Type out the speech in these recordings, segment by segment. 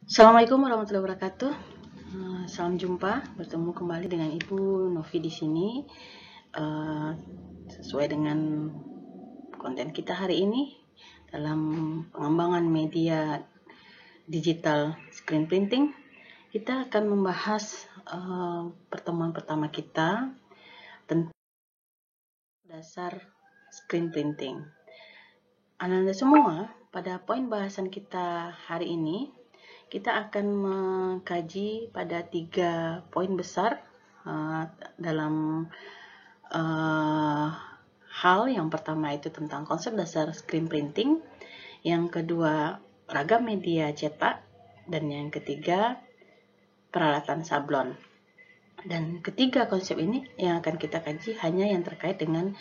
Assalamualaikum warahmatullahi wabarakatuh. Salam jumpa, bertemu kembali dengan Ibu Novi di sini. Sesuai dengan konten kita hari ini dalam pengembangan media digital screen printing, kita akan membahas pertemuan pertama kita tentang dasar screen printing. Anda semua, pada poin bahasan kita hari ini, kita akan mengkaji pada 3 poin besar dalam hal. Yang pertama itu tentang konsep dasar screen printing, yang kedua ragam media cetak, dan yang ketiga peralatan sablon. Dan ketiga konsep ini yang akan kita kaji hanya yang terkait dengan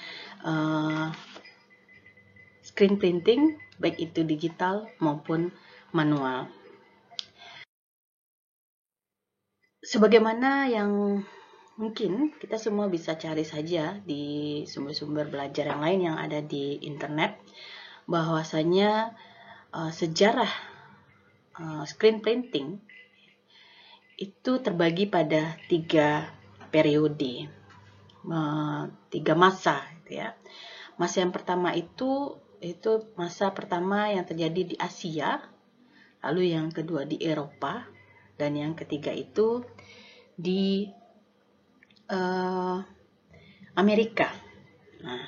screen printing, baik itu digital maupun manual. Sebagaimana yang mungkin kita semua bisa cari saja di sumber-sumber belajar yang lain yang ada di internet, bahwasanya sejarah screen printing itu terbagi pada 3 periode, 3 masa, gitu ya. Masa yang pertama itu masa pertama yang terjadi di Asia, lalu yang kedua di Eropa, dan yang ketiga itu di Amerika. Nah,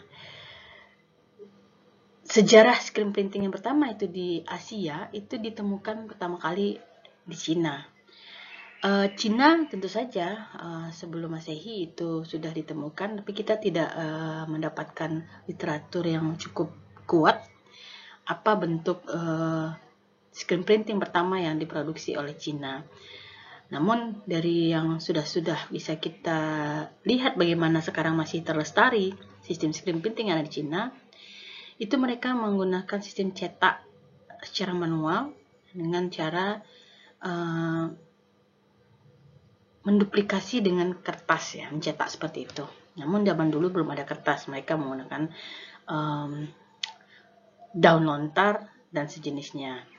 sejarah screen printing yang pertama itu di Asia itu ditemukan pertama kali di Cina. Cina tentu saja sebelum Masehi itu sudah ditemukan, tapi kita tidak mendapatkan literatur yang cukup kuat apa bentuk screen printing pertama yang diproduksi oleh Cina. Namun dari yang sudah bisa kita lihat bagaimana sekarang masih terlestari sistem screen printing yang ada di Cina, itu mereka menggunakan sistem cetak secara manual dengan cara menduplikasi dengan kertas, ya, mencetak seperti itu. Namun zaman dulu belum ada kertas, mereka menggunakan daun lontar dan sejenisnya.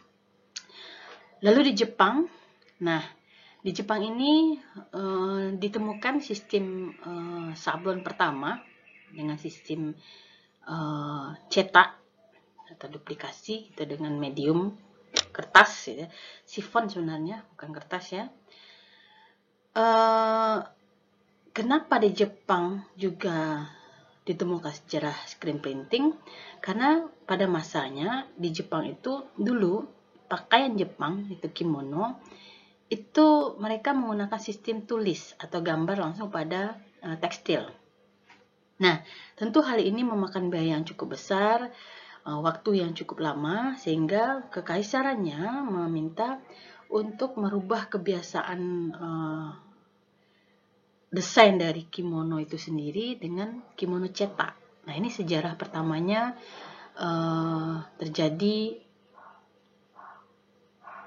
Lalu di Jepang, di Jepang ini ditemukan sistem sablon pertama dengan sistem cetak atau duplikasi itu dengan medium kertas, ya. Sifon sebenarnya, bukan kertas, ya. Kenapa di Jepang juga ditemukan sejarah screen printing? Karena pada masanya di Jepang itu dulu pakaian Jepang itu kimono itu mereka menggunakan sistem tulis atau gambar langsung pada tekstil. Nah, tentu hal ini memakan biaya yang cukup besar, waktu yang cukup lama, sehingga kekaisarannya meminta untuk merubah kebiasaan desain dari kimono itu sendiri dengan kimono cetak. Nah, ini sejarah pertamanya terjadi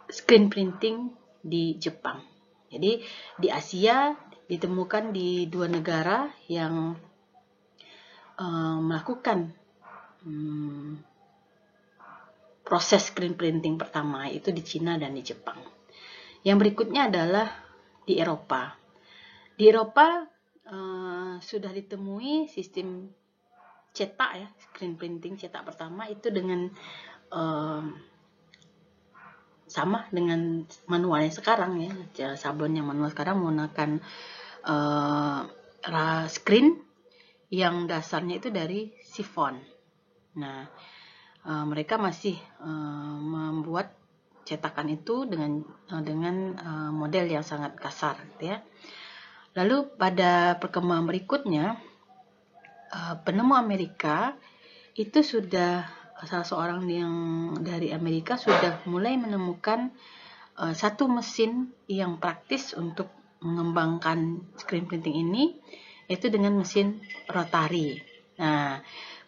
screen printing di Jepang. Jadi di Asia ditemukan di 2 negara yang melakukan proses screen printing pertama, itu di Cina dan di Jepang. Yang berikutnya adalah di Eropa. Di Eropa sudah ditemui sistem cetak, ya, screen printing cetak pertama itu dengan sama dengan manualnya sekarang, ya. Sablon yang manual sekarang menggunakan screen yang dasarnya itu dari sifon. Nah, mereka masih membuat cetakan itu dengan model yang sangat kasar, gitu ya. Lalu pada perkembangan berikutnya, penemu Amerika itu sudah salah seorang yang dari Amerika sudah mulai menemukan satu mesin yang praktis untuk mengembangkan screen printing ini, yaitu dengan mesin rotari. Nah,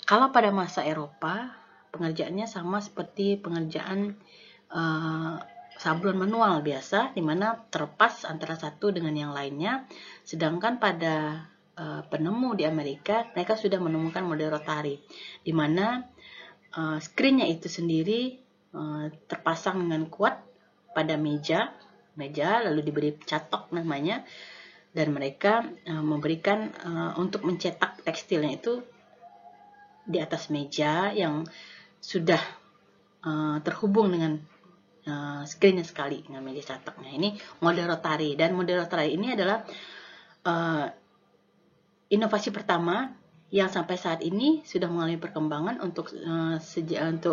kalau pada masa Eropa, pengerjaannya sama seperti pengerjaan sablon manual biasa, di mana terlepas antara satu dengan yang lainnya. Sedangkan pada penemu di Amerika, mereka sudah menemukan model rotari, di mana screen-nya itu sendiri terpasang dengan kuat pada meja lalu diberi catok namanya, dan mereka memberikan untuk mencetak tekstilnya itu di atas meja yang sudah terhubung dengan screen sekali dengan meja cetaknya. Ini model rotary, dan model rotary ini adalah inovasi pertama yang sampai saat ini sudah mengalami perkembangan untuk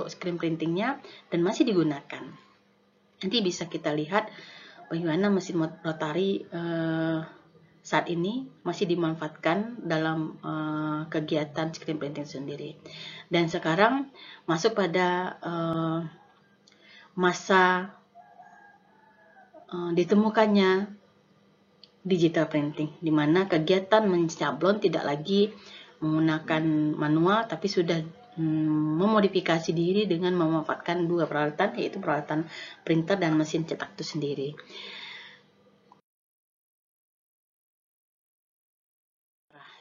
screen printingnya dan masih digunakan. Nanti bisa kita lihat bagaimana mesin rotary saat ini masih dimanfaatkan dalam kegiatan screen printing sendiri. Dan sekarang masuk pada masa ditemukannya digital printing, di mana kegiatan mencablon tidak lagi menggunakan manual, tapi sudah memodifikasi diri dengan memanfaatkan dua peralatan, yaitu peralatan printer dan mesin cetak itu sendiri.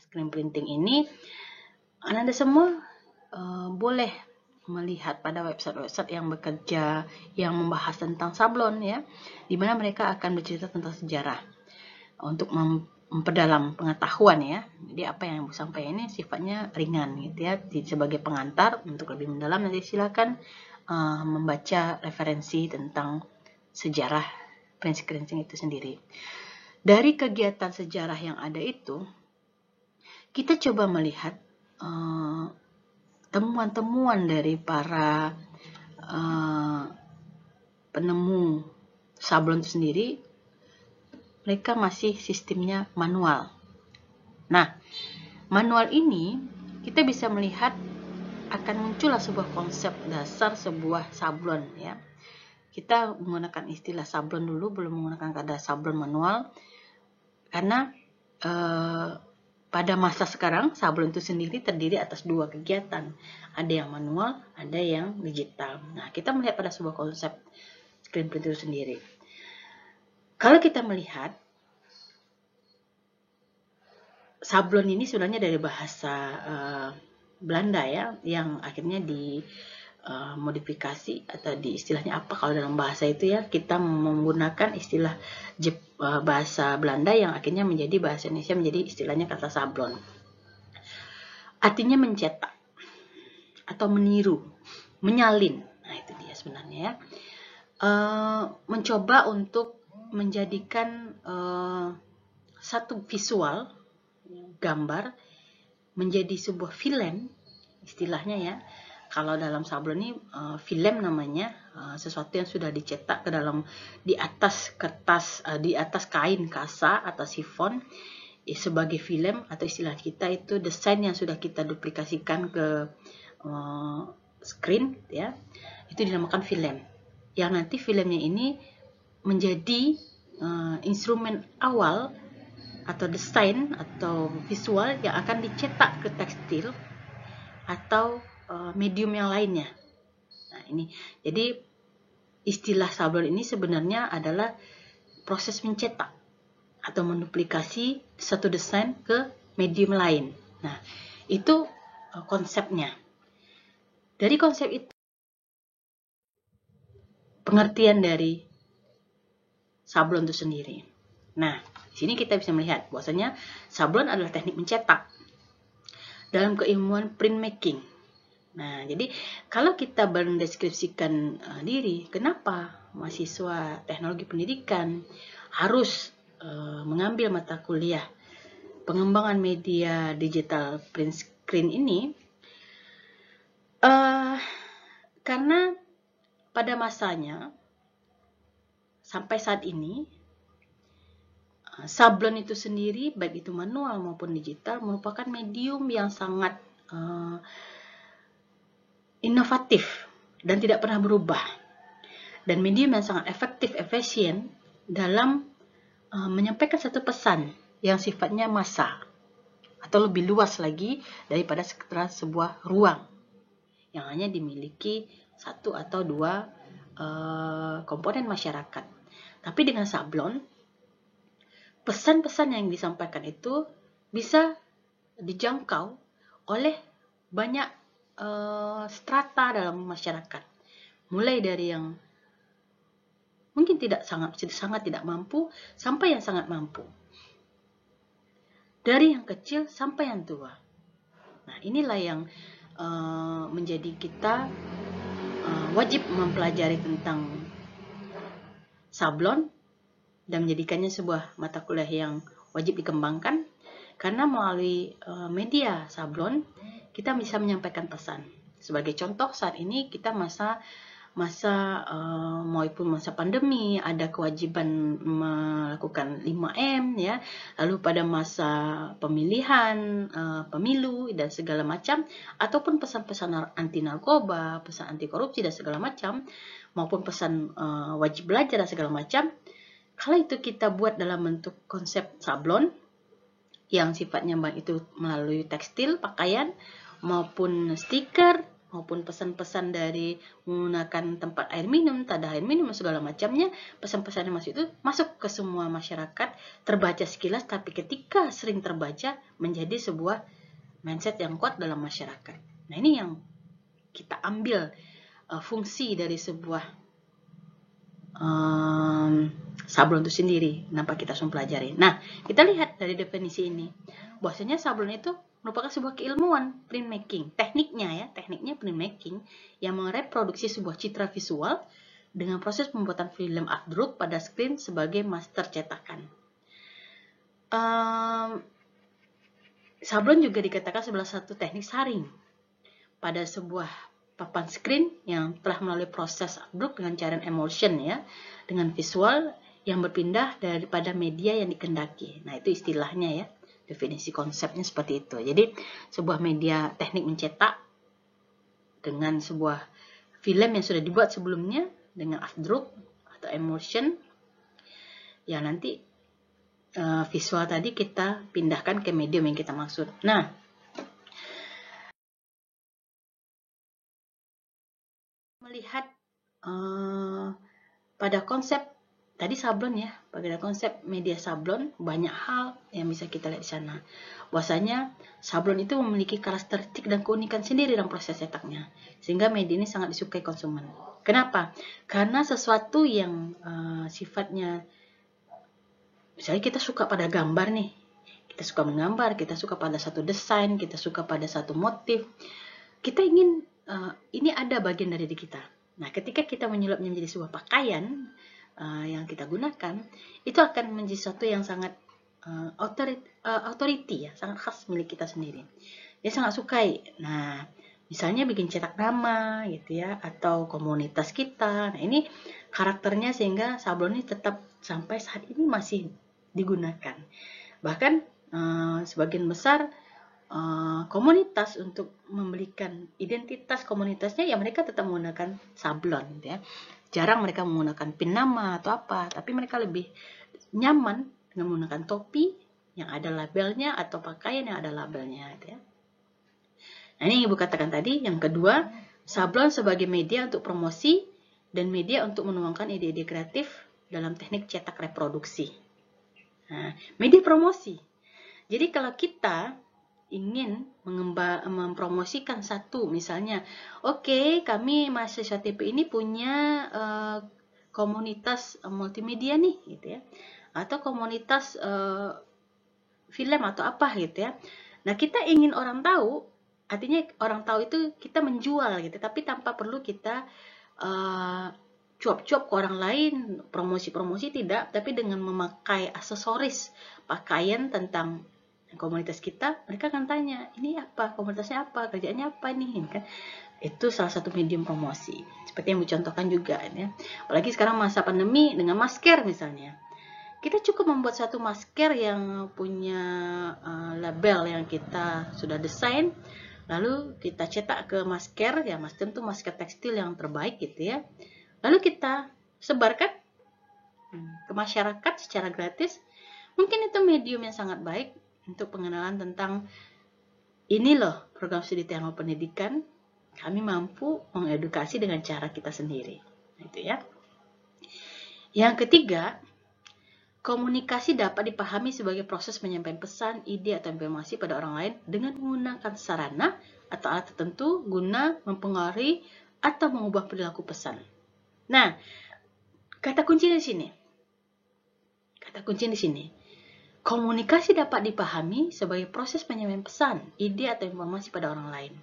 Screen printing ini, Anda semua boleh melihat pada website-website yang bekerja, yang membahas tentang sablon ya, di mana mereka akan bercerita tentang sejarah untuk memperdalam pengetahuan ya. Jadi apa yang Ibu sampaikan ini sifatnya ringan gitu ya. Sebagai pengantar untuk lebih mendalam, nanti silakan membaca referensi tentang sejarah screen printing itu sendiri. Dari kegiatan sejarah yang ada itu, kita coba melihat temuan-temuan dari para penemu sablon itu sendiri. Mereka masih sistemnya manual. Nah, manual ini kita bisa melihat akan muncullah sebuah konsep dasar sebuah sablon ya. Kita menggunakan istilah sablon dulu, belum menggunakan kata sablon manual, karena pada masa sekarang sablon itu sendiri terdiri atas dua kegiatan, ada yang manual, ada yang digital. Nah, kita melihat pada sebuah konsep screen printing itu sendiri. Kalau kita melihat sablon ini sebenarnya dari bahasa Belanda ya, yang akhirnya dimodifikasi atau di istilahnya apa kalau dalam bahasa itu ya, kita menggunakan istilah bahasa Belanda yang akhirnya menjadi bahasa Indonesia menjadi istilahnya kata sablon. Artinya mencetak atau meniru, menyalin. Nah, itu dia sebenarnya ya. Mencoba untuk menjadikan satu visual gambar menjadi sebuah film, istilahnya ya. Kalau dalam sablon ini film namanya, sesuatu yang sudah dicetak ke dalam di atas kertas, di atas kain kasa atau sifon sebagai film, atau istilah kita itu desain yang sudah kita duplikasikan ke screen ya. Itu dinamakan film. Yang nanti filmnya ini menjadi instrumen awal atau desain atau visual yang akan dicetak ke tekstil atau medium yang lainnya. Nah, ini jadi istilah sablon ini sebenarnya adalah proses mencetak atau menduplikasi satu desain ke medium lain. Nah, itu konsepnya. Dari konsep itu, pengertian dari sablon itu sendiri. Nah, di sini kita bisa melihat bahwasanya sablon adalah teknik mencetak dalam keilmuan printmaking. Nah, jadi kalau kita mendeskripsikan diri, kenapa mahasiswa teknologi pendidikan harus mengambil mata kuliah pengembangan media digital print screen ini? Karena pada masanya sampai saat ini sablon itu sendiri, baik itu manual maupun digital, merupakan medium yang sangat inovatif dan tidak pernah berubah, dan medium yang sangat efektif, efisien dalam menyampaikan satu pesan yang sifatnya massa atau lebih luas lagi daripada sekedar sebuah ruang yang hanya dimiliki satu atau dua komponen masyarakat. Tapi dengan sablon, pesan-pesan yang disampaikan itu bisa dijangkau oleh banyak strata dalam masyarakat, mulai dari yang mungkin sangat tidak mampu, sampai yang sangat mampu. Dari yang kecil sampai yang tua. Nah, inilah yang menjadi kita wajib mempelajari tentang sablon dan menjadikannya sebuah mata kuliah yang wajib dikembangkan, karena melalui media sablon kita bisa menyampaikan pesan. Sebagai contoh, saat ini kita masa maupun masa pandemi ada kewajiban melakukan 5M ya, lalu pada masa pemilihan pemilu dan segala macam, ataupun pesan-pesan anti narkoba, pesan anti korupsi dan segala macam, maupun pesan wajib belajar dan segala macam. Kalau itu kita buat dalam bentuk konsep sablon yang sifatnya baik itu melalui tekstil, pakaian, maupun stiker, maupun pesan-pesan dari menggunakan tempat air minum, tada air minum, segala macamnya, pesan-pesan yang masuk ke semua masyarakat, terbaca sekilas, tapi ketika sering terbaca menjadi sebuah mindset yang kuat dalam masyarakat. Nah, ini yang kita ambil fungsi dari sebuah sablon itu sendiri. Kenapa kita harus mempelajari? Nah, kita lihat dari definisi ini, bahwasanya sablon itu merupakan sebuah keilmuan printmaking. Tekniknya printmaking yang mereproduksi sebuah citra visual dengan proses pembuatan film artwork pada screen sebagai master cetakan. Sablon juga dikatakan salah satu teknik saring pada sebuah papan screen yang telah melalui proses artwork dengan cairan emulsion ya, dengan visual yang berpindah daripada media yang dikendaki. Nah, itu istilahnya ya. Definisi konsepnya seperti itu. Jadi, sebuah media teknik mencetak dengan sebuah film yang sudah dibuat sebelumnya dengan artwork atau emulsion, yang nanti visual tadi kita pindahkan ke medium yang kita maksud. Nah, melihat pada konsep tadi sablon ya, pada konsep media sablon, banyak hal yang bisa kita lihat di sana. Bahwasanya sablon itu memiliki karakteristik dan keunikan sendiri dalam proses cetaknya, sehingga media ini sangat disukai konsumen. Kenapa? Karena sesuatu yang sifatnya, misalnya kita suka pada gambar nih, kita suka menggambar, kita suka pada satu desain, kita suka pada satu motif, kita ingin ini ada bagian dari diri kita. Nah, ketika kita menyulapnya menjadi sebuah pakaian yang kita gunakan, itu akan menjadi sesuatu yang sangat authority ya, sangat khas milik kita sendiri. Dia sangat sukai. Nah, misalnya bikin cetak nama gitu ya, atau komunitas kita. Nah, ini karakternya sehingga sablon ini tetap sampai saat ini masih digunakan. Bahkan sebagian besar komunitas untuk memberikan identitas komunitasnya ya mereka tetap menggunakan sablon gitu ya. Jarang mereka menggunakan pin nama atau apa, tapi mereka lebih nyaman dengan menggunakan topi yang ada labelnya atau pakaian yang ada labelnya gitu ya. Nah, ini yang Ibu katakan tadi. Yang kedua, sablon sebagai media untuk promosi dan media untuk menuangkan ide-ide kreatif dalam teknik cetak reproduksi. Nah, media promosi. Jadi kalau kita ingin mempromosikan satu, misalnya, oke, kami mahasiswa TP ini punya komunitas multimedia nih, gitu ya, atau komunitas film atau apa gitu ya. Nah, kita ingin orang tahu, artinya orang tahu itu kita menjual gitu, tapi tanpa perlu kita cuap-cuap ke orang lain, promosi-promosi tidak, tapi dengan memakai aksesoris pakaian tentang komunitas kita, mereka akan tanya, ini apa, komunitasnya apa, kerjaannya apa nih, kan? Itu salah satu medium promosi. Seperti yang dicontohkan juga, ya. Apalagi sekarang masa pandemi dengan masker misalnya. Kita cukup membuat satu masker yang punya label yang kita sudah desain, lalu kita cetak ke masker, ya masker itu masker tekstil yang terbaik gitu ya. Lalu kita sebarkan ke masyarakat secara gratis. Mungkin itu medium yang sangat baik untuk pengenalan tentang ini loh program studi teknologi pendidikan, kami mampu mengedukasi dengan cara kita sendiri. Itu ya. Yang ketiga, komunikasi dapat dipahami sebagai proses menyampaikan pesan, ide, atau informasi pada orang lain dengan menggunakan sarana atau alat tertentu guna mempengaruhi atau mengubah perilaku pesan. Nah, Kata kunci di sini. Kata kunci di sini. Komunikasi dapat dipahami sebagai proses penyampaian pesan, ide atau informasi pada orang lain.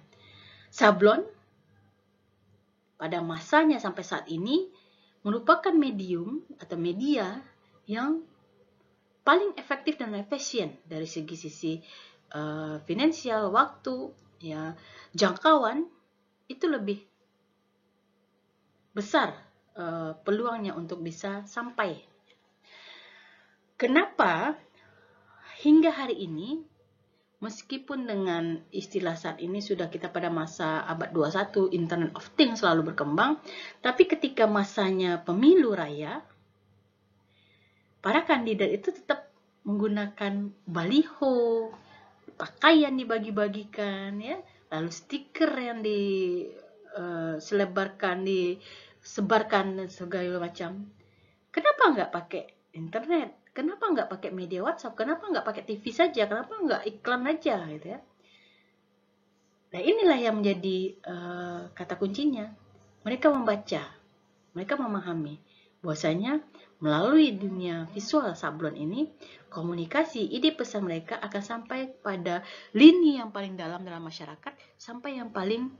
Sablon pada masanya sampai saat ini merupakan medium atau media yang paling efektif dan efisien dari sisi finansial, waktu, ya, jangkauan itu lebih besar peluangnya untuk bisa sampai. Kenapa hingga hari ini, meskipun dengan istilah saat ini sudah kita pada masa abad 21, Internet of Things selalu berkembang, tapi ketika masanya pemilu raya, para kandidat itu tetap menggunakan baliho, pakaian dibagi-bagikan, ya, lalu stiker yang disebarkan segala macam. Kenapa nggak pakai internet? Kenapa nggak pakai media WhatsApp? Kenapa nggak pakai TV saja? Kenapa nggak iklan aja, gitu ya? Nah, inilah yang menjadi kata kuncinya. Mereka membaca, mereka memahami bahwasanya melalui dunia visual sablon ini, komunikasi, ide pesan mereka akan sampai pada lini yang paling dalam masyarakat, sampai yang paling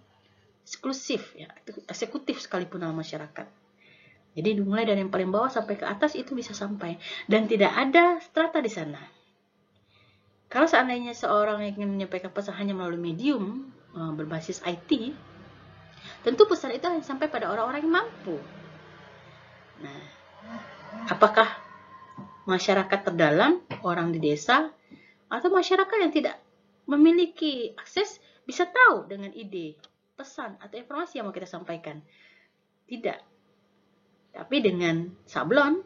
eksklusif, ya, eksekutif sekalipun dalam masyarakat. Jadi mulai dari yang paling bawah sampai ke atas itu bisa sampai, dan tidak ada strata di sana. Kalau seandainya seorang yang ingin menyampaikan pesan hanya melalui medium berbasis IT, tentu pesan itu hanya sampai pada orang-orang yang mampu. Nah, apakah masyarakat terdalam, orang di desa, atau masyarakat yang tidak memiliki akses bisa tahu dengan ide, pesan, atau informasi yang mau kita sampaikan? Tidak. Tapi dengan sablon,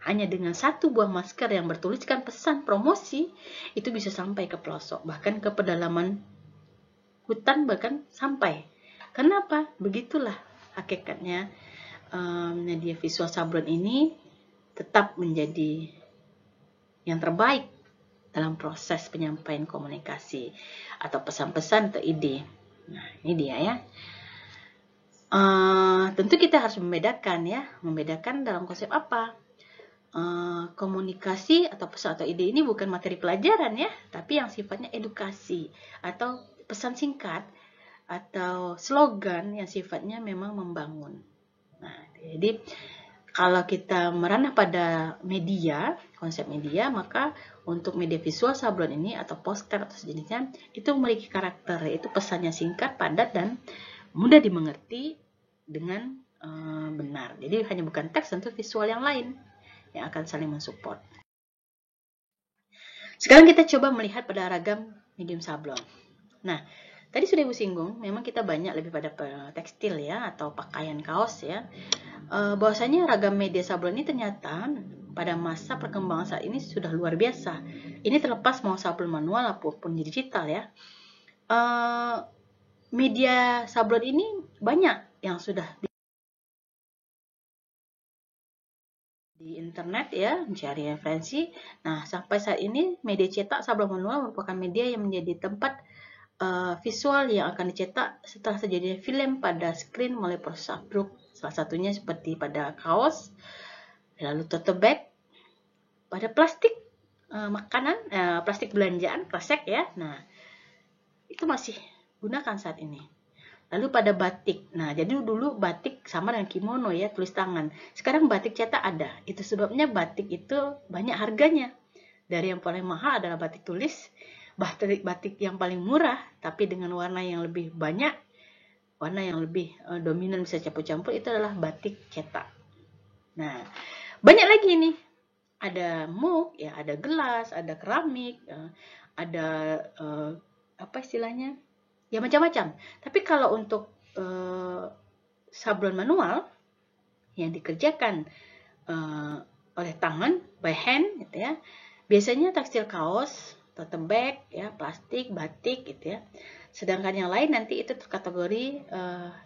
hanya dengan satu buah masker yang bertuliskan pesan promosi, itu bisa sampai ke pelosok, bahkan ke pedalaman hutan, bahkan sampai. Kenapa? Begitulah hakikatnya media visual sablon ini tetap menjadi yang terbaik dalam proses penyampaian komunikasi atau pesan-pesan atau ide. Nah, ini dia ya. Tentu kita harus membedakan dalam konsep apa. Komunikasi atau pesan atau ide ini bukan materi pelajaran ya, tapi yang sifatnya edukasi atau pesan singkat atau slogan yang sifatnya memang membangun. Nah, jadi kalau kita meranah pada media, konsep media, maka untuk media visual sablon ini atau postcard atau sejenisnya itu memiliki karakter, yaitu pesannya singkat, padat, dan mudah dimengerti dengan benar. Jadi hanya bukan teks, tentu visual yang lain yang akan saling mensupport. Sekarang kita coba melihat pada ragam medium sablon. Nah, tadi sudah Ibu singgung, memang kita banyak lebih pada tekstil ya, atau pakaian kaos ya. Bahwasanya ragam media sablon ini ternyata pada masa perkembangan saat ini sudah luar biasa. Ini terlepas mau sablon manual apapun digital ya. Media sablon ini banyak yang sudah di internet ya, mencari referensi. Nah, sampai saat ini media cetak sablon manual merupakan media yang menjadi tempat visual yang akan dicetak setelah terjadinya film pada screen melalui proses upload. Salah satunya seperti pada kaos, lalu tote bag, pada plastik makanan, plastik belanjaan, kresek ya. Nah, itu masih gunakan saat ini. Lalu pada batik. Nah, jadi dulu batik sama dengan kimono ya, tulis tangan. Sekarang batik cetak ada. Itu sebabnya batik itu banyak harganya. Dari yang paling mahal adalah batik tulis, batik yang paling murah tapi dengan warna yang lebih banyak, warna yang lebih dominan bisa campur-campur, itu adalah batik cetak. Nah, banyak lagi nih. Ada mug, ya, ada gelas, ada keramik, ada apa istilahnya? Ya macam-macam. Tapi kalau untuk sablon manual yang dikerjakan oleh tangan, by hand, gitu ya. Biasanya tekstil kaos, tote bag, ya, plastik, batik, gitu ya. Sedangkan yang lain nanti itu terkategori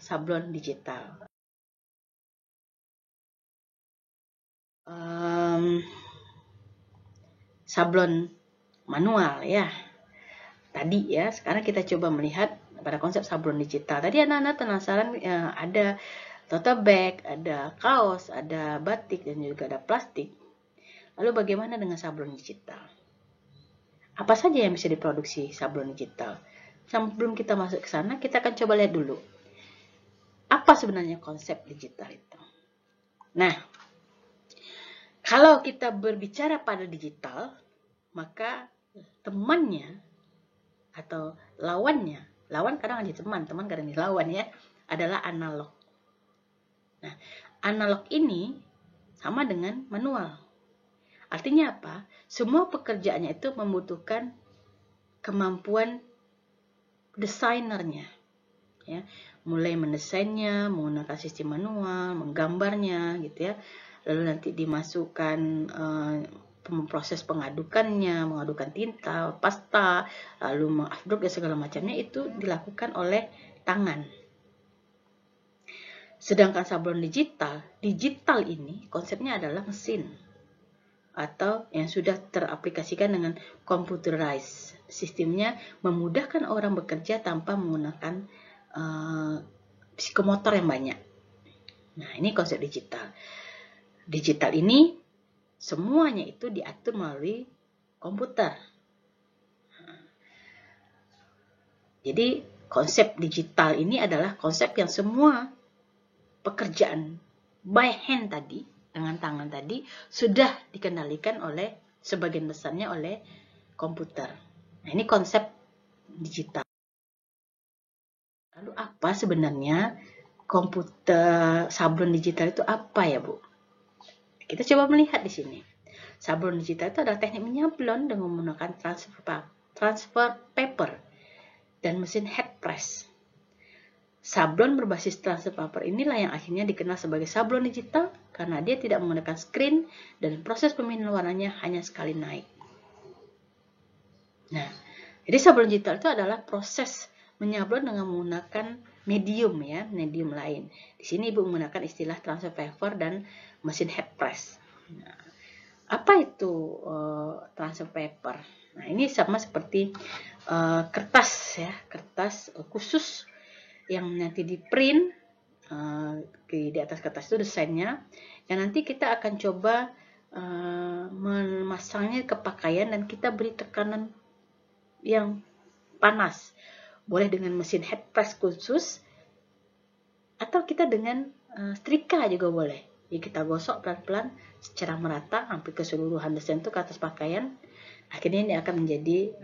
sablon digital. Sablon manual ya. Tadi ya, sekarang kita coba melihat pada konsep sablon digital. Tadi anak-anak penasaran ada tote bag, ada kaos, ada batik, dan juga ada plastik. Lalu bagaimana dengan sablon digital? Apa saja yang bisa diproduksi sablon digital? Sebelum kita masuk ke sana, kita akan coba lihat dulu. Apa sebenarnya konsep digital itu? Nah, kalau kita berbicara pada digital, maka temannya atau lawan kadang ada teman kadang lawan ya, adalah analog. Nah, analog ini sama dengan manual. Artinya apa? Semua pekerjaannya itu membutuhkan kemampuan desainernya, ya, mulai mendesainnya menggunakan sistem manual, menggambarnya, gitu ya. Lalu nanti dimasukkan proses mengadukan tinta, pasta, lalu mengupload dan segala macamnya itu dilakukan oleh tangan. Sedangkan sablon digital ini konsepnya adalah mesin atau yang sudah teraplikasikan dengan computerized. Sistemnya memudahkan orang bekerja tanpa menggunakan psikomotor yang banyak. Nah, ini konsep digital. Digital ini semuanya itu diatur melalui komputer. Jadi konsep digital ini adalah konsep yang semua pekerjaan by hand tadi, dengan tangan tadi, sudah dikendalikan oleh sebagian besarnya oleh komputer. Nah, ini konsep digital. Lalu apa sebenarnya komputer sablon digital itu apa ya, Bu? Kita coba melihat di sini. Sablon digital itu adalah teknik menyablon dengan menggunakan transfer paper dan mesin head press. Sablon berbasis transfer paper inilah yang akhirnya dikenal sebagai sablon digital karena dia tidak menggunakan screen dan proses pemindahan warnanya hanya sekali naik. Nah, jadi sablon digital itu adalah proses menyablon dengan menggunakan medium ya, medium lain. Di sini Ibu menggunakan istilah transfer paper dan mesin head press. Nah, apa itu transfer paper? Nah, ini sama seperti kertas ya, kertas khusus yang nanti di print di atas kertas itu desainnya, yang nanti kita akan coba memasangnya ke pakaian dan kita beri tekanan yang panas. Boleh dengan mesin head press khusus atau kita dengan setrika juga boleh. Jadi kita gosok pelan-pelan secara merata hampir keseluruhan desain itu ke atas pakaian. Akhirnya ini akan menjadi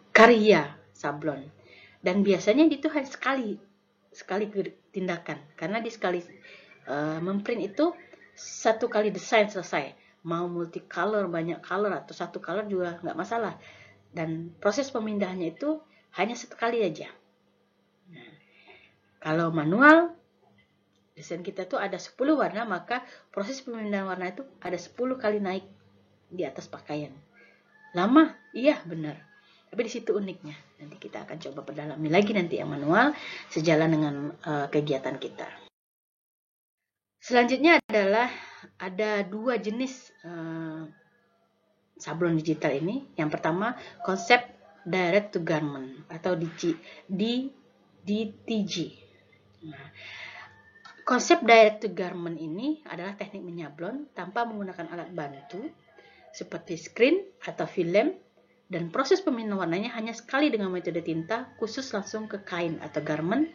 karya sablon. Dan biasanya itu hanya sekali tindakan, karena di sekali memprint itu satu kali desain selesai. Mau multicolor, banyak color atau satu color juga nggak masalah. Dan proses pemindahannya itu hanya satu kali aja. Nah, kalau manual desain kita tuh ada 10 warna, maka proses pemindahan warna itu ada 10 kali naik di atas pakaian. Lama? Iya, benar. Tapi di situ uniknya. Nanti kita akan coba perdalami lagi nanti yang manual sejalan dengan kegiatan kita. Selanjutnya adalah ada dua jenis sablon digital ini. Yang pertama konsep direct to garment atau DTG. Nah, konsep direct to garment ini adalah teknik menyablon tanpa menggunakan alat bantu seperti screen atau film, dan proses pemindahan warnanya hanya sekali dengan metode tinta khusus langsung ke kain atau garment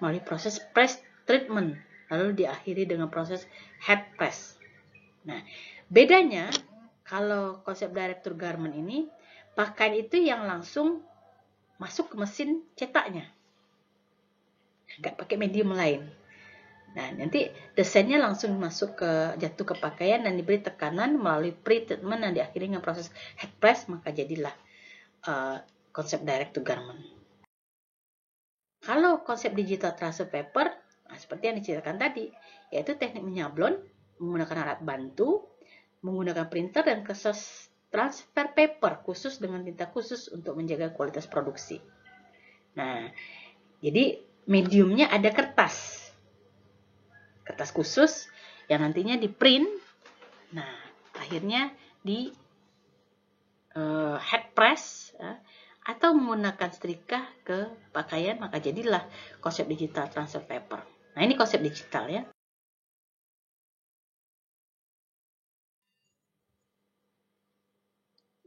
melalui proses press treatment, lalu diakhiri dengan proses head press. Nah, bedanya kalau konsep direct to garment ini, pakaian itu yang langsung masuk ke mesin cetaknya, nggak pakai medium lain. Nah, nanti desainnya langsung jatuh ke pakaian dan diberi tekanan melalui pre-treatment dan diakhiri dengan proses head press, maka jadilah konsep direct to garment. Kalau konsep digital transfer paper, nah, seperti yang diceritakan tadi, yaitu teknik menyablon menggunakan alat bantu, menggunakan printer dan kertas transfer paper khusus dengan tinta khusus untuk menjaga kualitas produksi. Nah, jadi mediumnya ada kertas khusus yang nantinya di print. Nah, akhirnya di head press atau menggunakan setrika ke pakaian, maka jadilah konsep digital transfer paper. Nah, ini konsep digital ya.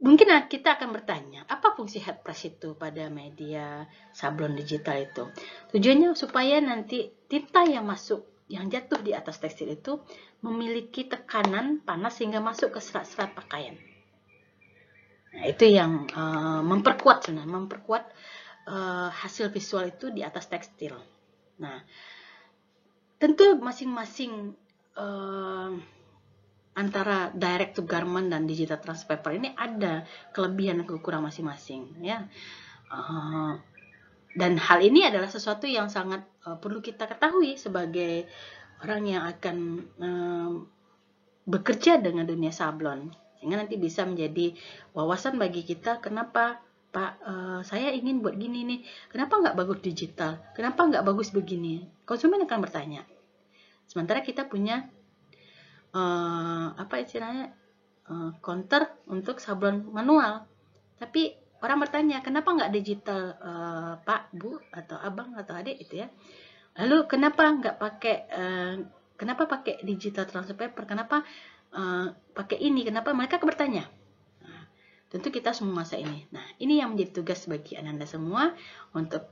Mungkin kita akan bertanya, apa fungsi head press itu pada media sablon digital itu? Tujuannya supaya nanti tinta yang masuk, yang jatuh di atas tekstil itu memiliki tekanan panas sehingga masuk ke serat-serat pakaian. Nah, itu yang memperkuat hasil visual itu di atas tekstil. Nah, tentu masing-masing antara direct to garment dan digital transfer paper ini ada kelebihan dan kekurangan masing-masing ya. Dan hal ini adalah sesuatu yang sangat perlu kita ketahui sebagai orang yang akan bekerja dengan dunia sablon, sehingga nanti bisa menjadi wawasan bagi kita. Kenapa Pak, saya ingin buat gini nih, kenapa nggak bagus digital, kenapa nggak bagus begini? Konsumen akan bertanya. Sementara kita punya apa istilahnya counter untuk sablon manual, tapi orang bertanya, kenapa nggak digital Pak, Bu, atau Abang, atau Adik itu ya. Lalu kenapa nggak pakai kenapa pakai digital transfer paper? Kenapa pakai ini? Kenapa mereka bertanya? Nah, tentu kita semua masa ini. Nah, ini yang menjadi tugas bagi Anda semua untuk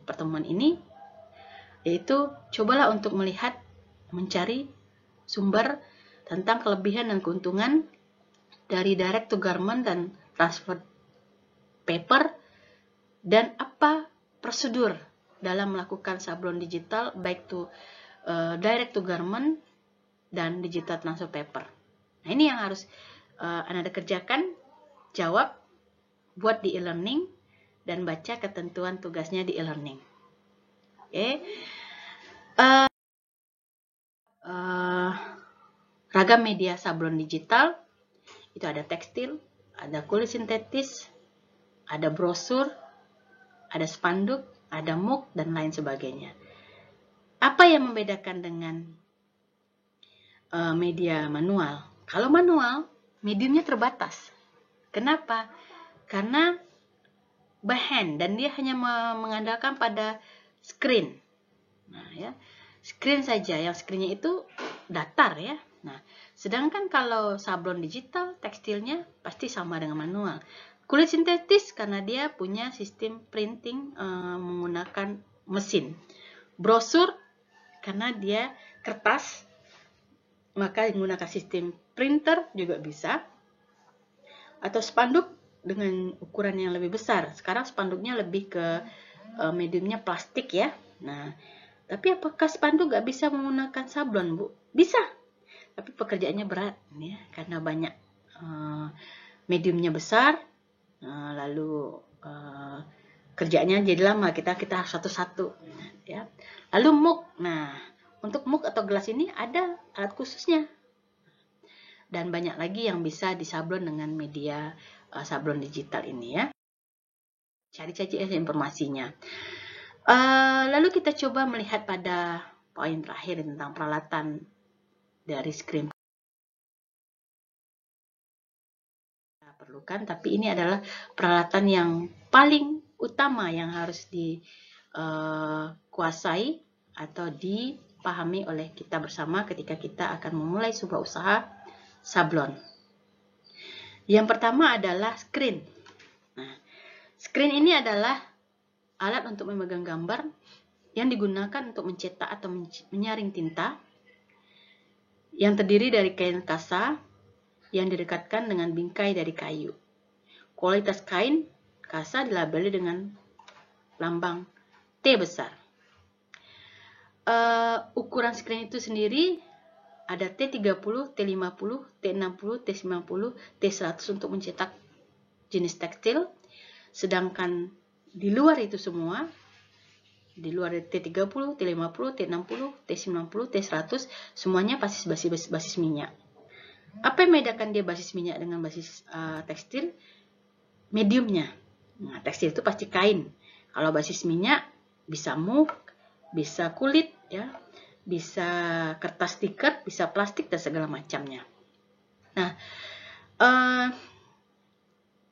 pertemuan ini, yaitu cobalah untuk melihat, mencari sumber tentang kelebihan dan keuntungan dari direct to garment dan transfer paper, dan apa prosedur dalam melakukan sablon digital, baik to direct to garment dan digital transfer paper. Nah, ini yang harus Anda kerjakan, jawab, buat di e-learning, dan baca ketentuan tugasnya di e-learning. Oke. Ragam media sablon digital, itu ada tekstil, ada kulit sintetis, ada brosur, ada spanduk, ada muk, dan lain sebagainya. Apa yang membedakan dengan media manual? Kalau manual, mediumnya terbatas. Kenapa? Karena by hand, dan dia hanya mengandalkan pada screen. Nah, ya, screen saja, yang screennya itu datar ya. Nah, sedangkan kalau sablon digital, tekstilnya pasti sama dengan manual. Kulit sintetis karena dia punya sistem printing menggunakan mesin. Brosur karena dia kertas, maka menggunakan sistem printer juga bisa. Atau spanduk dengan ukuran yang lebih besar. Sekarang spanduknya lebih ke mediumnya plastik ya. Nah, tapi apakah spanduk nggak bisa menggunakan sablon, Bu? Bisa, tapi pekerjaannya berat ya, karena banyak mediumnya besar, lalu kerjanya jadi lama, kita harus satu-satu ya. Lalu muk. Nah, untuk muk atau gelas ini ada alat khususnya, dan banyak lagi yang bisa disablon dengan media sablon digital ini ya. Cari saja informasinya. Lalu kita coba melihat pada poin terakhir tentang peralatan dari screen perlukan, tapi ini adalah peralatan yang paling utama yang harus dikuasai atau dipahami oleh kita bersama ketika kita akan memulai sebuah usaha sablon. Yang pertama adalah screen. Nah, screen ini adalah alat untuk memegang gambar yang digunakan untuk mencetak atau menyaring tinta, yang terdiri dari kain kasa yang direkatkan dengan bingkai dari kayu. Kualitas kain kasa dilabeli dengan lambang T besar. Ukuran screen itu sendiri ada T30, T50, T60, T90, T100 untuk mencetak jenis tekstil. Sedangkan di luar itu semua, di luar T30, T50, T60, T90, T100, semuanya basis minyak. Apa yang membedakan dia basis minyak dengan basis tekstil? Mediumnya. Nah, tekstil itu pasti kain. Kalau basis minyak bisa muk, bisa kulit, ya, bisa kertas stiker, bisa plastik dan segala macamnya. Nah,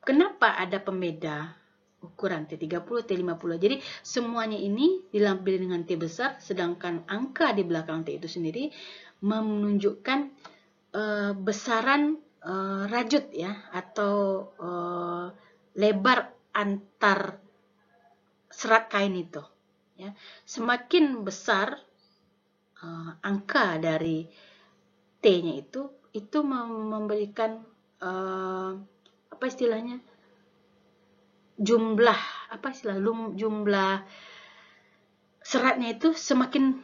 kenapa ada pembeda ukuran T30, T50. Jadi semuanya ini dilampiri dengan T besar, sedangkan angka di belakang T itu sendiri menunjukkan besaran rajut ya, atau lebar antar serat kain itu. Ya. Semakin besar angka dari T-nya itu memberikan apa istilahnya, jumlah seratnya itu semakin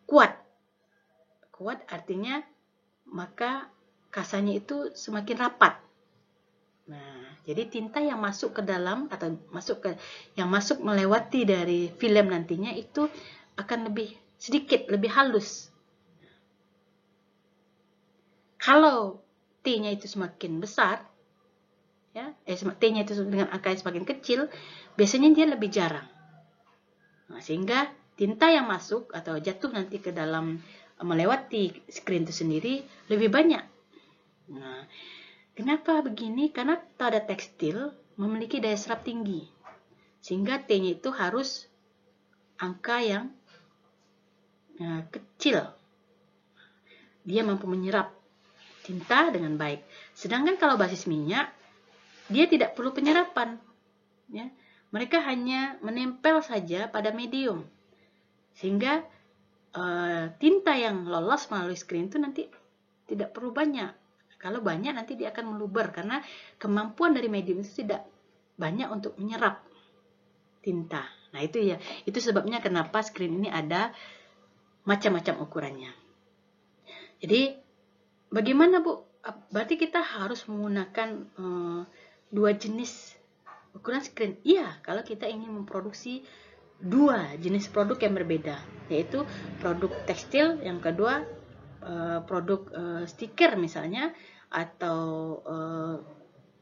kuat. Kuat artinya maka kasanya itu semakin rapat. Nah, jadi tinta yang masuk ke dalam atau yang masuk melewati dari film nantinya itu akan lebih sedikit, lebih halus. Kalau T-nya itu semakin besar, ya, T-nya itu dengan angka yang semakin kecil, biasanya dia lebih jarang. Nah, sehingga tinta yang masuk atau jatuh nanti ke dalam melewati screen itu sendiri lebih banyak. Nah, kenapa begini? Karena pada tekstil memiliki daya serap tinggi, sehingga T-nya itu harus angka yang kecil. Dia mampu menyerap tinta dengan baik. Sedangkan kalau basis minyak, dia tidak perlu penyerapan. Ya. Mereka hanya menempel saja pada medium, sehingga tinta yang lolos melalui screen itu nanti tidak perlu banyak. Kalau banyak nanti dia akan meluber, karena kemampuan dari medium itu tidak banyak untuk menyerap tinta. Nah itu ya, itu sebabnya kenapa screen ini ada macam-macam ukurannya. Jadi bagaimana Bu? Berarti kita harus menggunakan dua jenis ukuran screen. Iya, kalau kita ingin memproduksi dua jenis produk yang berbeda, yaitu produk tekstil, yang kedua produk stiker misalnya, atau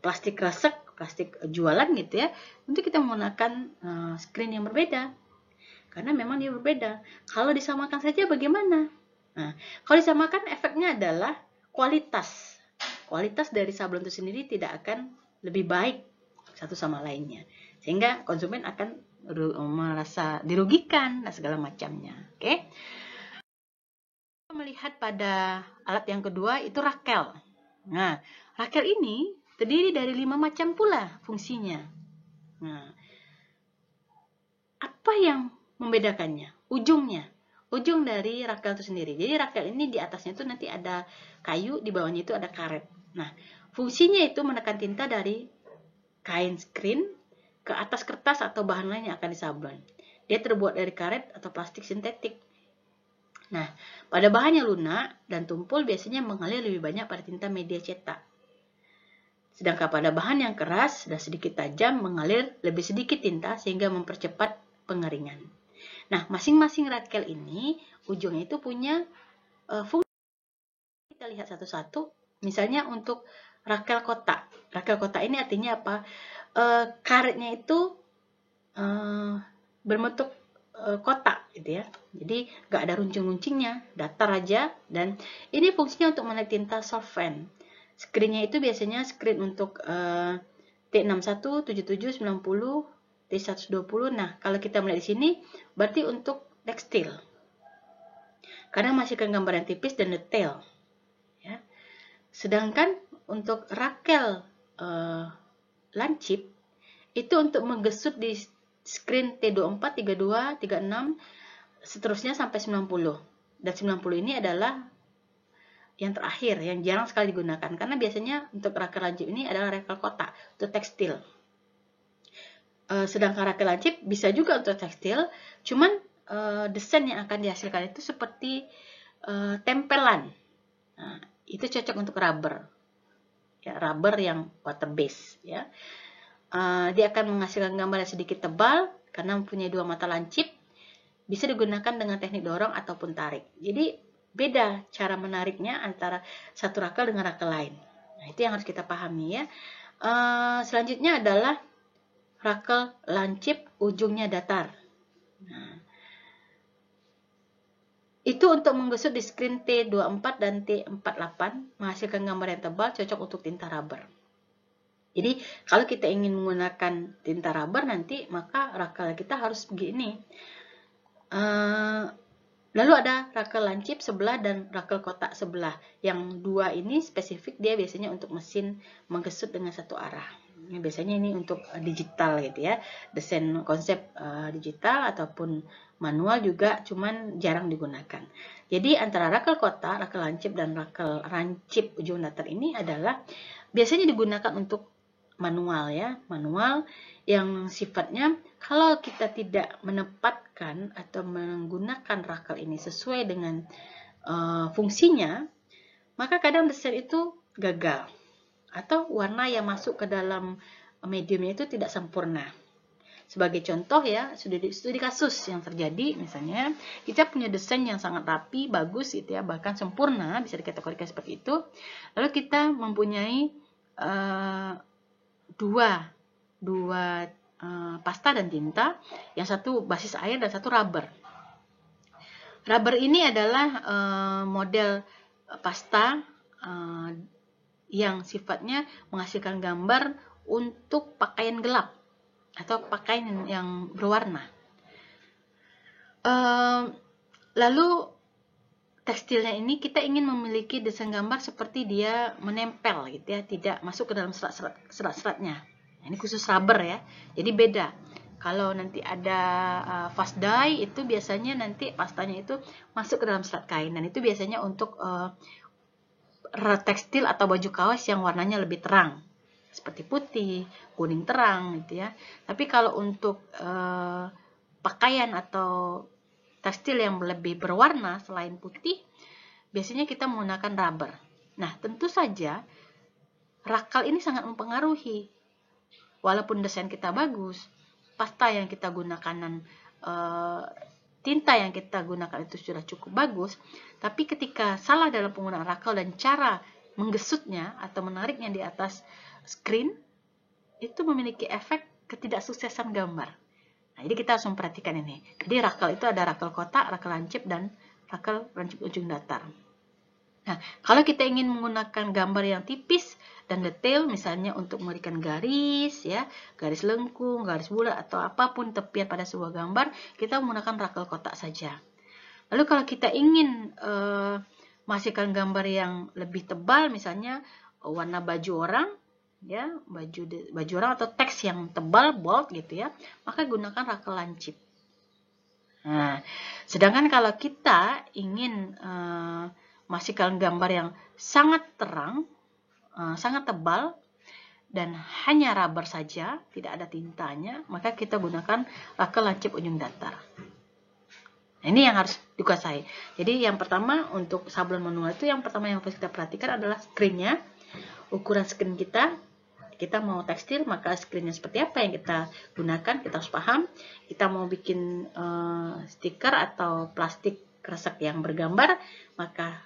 plastik resek, plastik jualan gitu ya. Untuk kita menggunakan screen yang berbeda, karena memang dia berbeda. Kalau disamakan saja bagaimana? Nah, kalau disamakan efeknya adalah kualitas dari sablon itu sendiri tidak akan lebih baik satu sama lainnya, sehingga konsumen akan merasa dirugikan dan segala macamnya. Oke. Melihat pada alat yang kedua itu rakel. Nah, rakel ini terdiri dari 5 macam pula fungsinya. Nah, apa yang membedakannya? Ujung dari rakel itu sendiri. Jadi rakel ini di atasnya itu nanti ada kayu, di bawahnya itu ada karet. Nah, fungsinya itu menekan tinta dari kain screen ke atas kertas atau bahan lain yang akan disablon. Dia terbuat dari karet atau plastik sintetik. Nah, pada bahan yang lunak dan tumpul biasanya mengalir lebih banyak pada tinta media cetak. Sedangkan pada bahan yang keras dan sedikit tajam mengalir lebih sedikit tinta sehingga mempercepat pengeringan. Nah, masing-masing rakel ini ujungnya itu punya fungsi. Kita lihat satu-satu. Misalnya untuk rakel kotak. Rakel kotak ini artinya apa? Karetnya itu berbentuk kotak gitu ya. Jadi nggak ada runcing-runcingnya, datar aja. Dan ini fungsinya untuk menarik tinta solvent. Screennya itu biasanya screen untuk T61, 77, 90, T120. Nah, kalau kita melihat di sini berarti untuk tekstil. Karena menghasilkan gambar yang tipis dan detail. Ya. Sedangkan untuk rakel lancip itu untuk menggesut di screen T24, 32, 36, seterusnya sampai 90. Dan 90 ini adalah yang terakhir, yang jarang sekali digunakan. Karena biasanya untuk rakel lancip ini adalah rakel kotak, untuk tekstil. Sedangkan rakel lancip bisa juga untuk tekstil, cuman desain yang akan dihasilkan itu seperti tempelan. Nah, itu cocok untuk rubber. Ya, rubber yang water base ya. Dia akan menghasilkan gambar yang sedikit tebal karena mempunyai dua mata lancip. Bisa digunakan dengan teknik dorong ataupun tarik. Jadi beda cara menariknya antara satu rakel dengan rakel lain. Nah, itu yang harus kita pahami ya. Selanjutnya adalah rakel lancip ujungnya datar. Nah, itu untuk menggesut di screen T24 dan T48 menghasilkan gambar yang tebal, cocok untuk tinta rubber. Jadi kalau kita ingin menggunakan tinta rubber nanti, maka rakel kita harus begini. Lalu ada rakel lancip sebelah dan rakel kotak sebelah. Yang dua ini spesifik, dia biasanya untuk mesin menggesut dengan satu arah. Ini biasanya ini untuk digital gitu ya, desain konsep digital ataupun manual juga, cuman jarang digunakan. Jadi antara rakel kotak, rakel lancip dan rakel rancip ujung datar ini adalah biasanya digunakan untuk manual ya, manual yang sifatnya kalau kita tidak menempatkan atau menggunakan rakel ini sesuai dengan fungsinya, maka kadang desain itu gagal atau warna yang masuk ke dalam mediumnya itu tidak sempurna. Sebagai contoh ya, studi kasus yang terjadi, misalnya kita punya desain yang sangat rapi, bagus gitu ya, bahkan sempurna, bisa dikategorikan seperti itu. Lalu kita mempunyai dua pasta dan tinta, yang satu basis air dan satu rubber. Rubber ini adalah model pasta yang sifatnya menghasilkan gambar untuk pakaian gelap atau pakaian yang berwarna. Lalu tekstilnya ini kita ingin memiliki desain gambar seperti dia menempel gitu ya, tidak masuk ke dalam serat-seratnya. Ini khusus rubber ya, jadi beda. Kalau nanti ada fast dye itu biasanya nanti pastanya itu masuk ke dalam serat kain, dan itu biasanya untuk tekstil atau baju kaos yang warnanya lebih terang, seperti putih, kuning terang gitu ya. Tapi kalau untuk pakaian atau tekstil yang lebih berwarna selain putih, biasanya kita menggunakan rubber. Nah, tentu saja rakel ini sangat mempengaruhi. Walaupun desain kita bagus, pasta yang kita gunakan dan tinta yang kita gunakan itu sudah cukup bagus, tapi ketika salah dalam penggunaan rakel dan cara menggesutnya atau menariknya di atas screen, itu memiliki efek ketidaksuksesan gambar. Nah, jadi kita harus memperhatikan ini. Jadi rakel itu ada rakel kotak, rakel lancip, dan rakel lancip ujung datar. Nah, kalau kita ingin menggunakan gambar yang tipis dan detail, misalnya untuk memberikan garis, ya, garis lengkung, garis bulat, atau apapun tepian pada sebuah gambar, kita menggunakan rakel kotak saja. Lalu kalau kita ingin menghasilkan gambar yang lebih tebal, misalnya warna baju orang, ya, baju orang atau teks yang tebal, bold gitu ya, maka gunakan rakel lancip. Nah, sedangkan kalau kita ingin menghasilkan gambar yang sangat terang, sangat tebal, dan hanya rubber saja, tidak ada tintanya, maka kita gunakan rakel lancip ujung datar. Nah, ini yang harus dikuasai. Jadi yang pertama untuk sablon manual itu, yang pertama yang harus kita perhatikan adalah screen-nya, ukuran screen kita. Kita mau tekstil, maka screen-nya seperti apa yang kita gunakan, kita harus paham. Kita mau bikin stiker atau plastik kresek yang bergambar, maka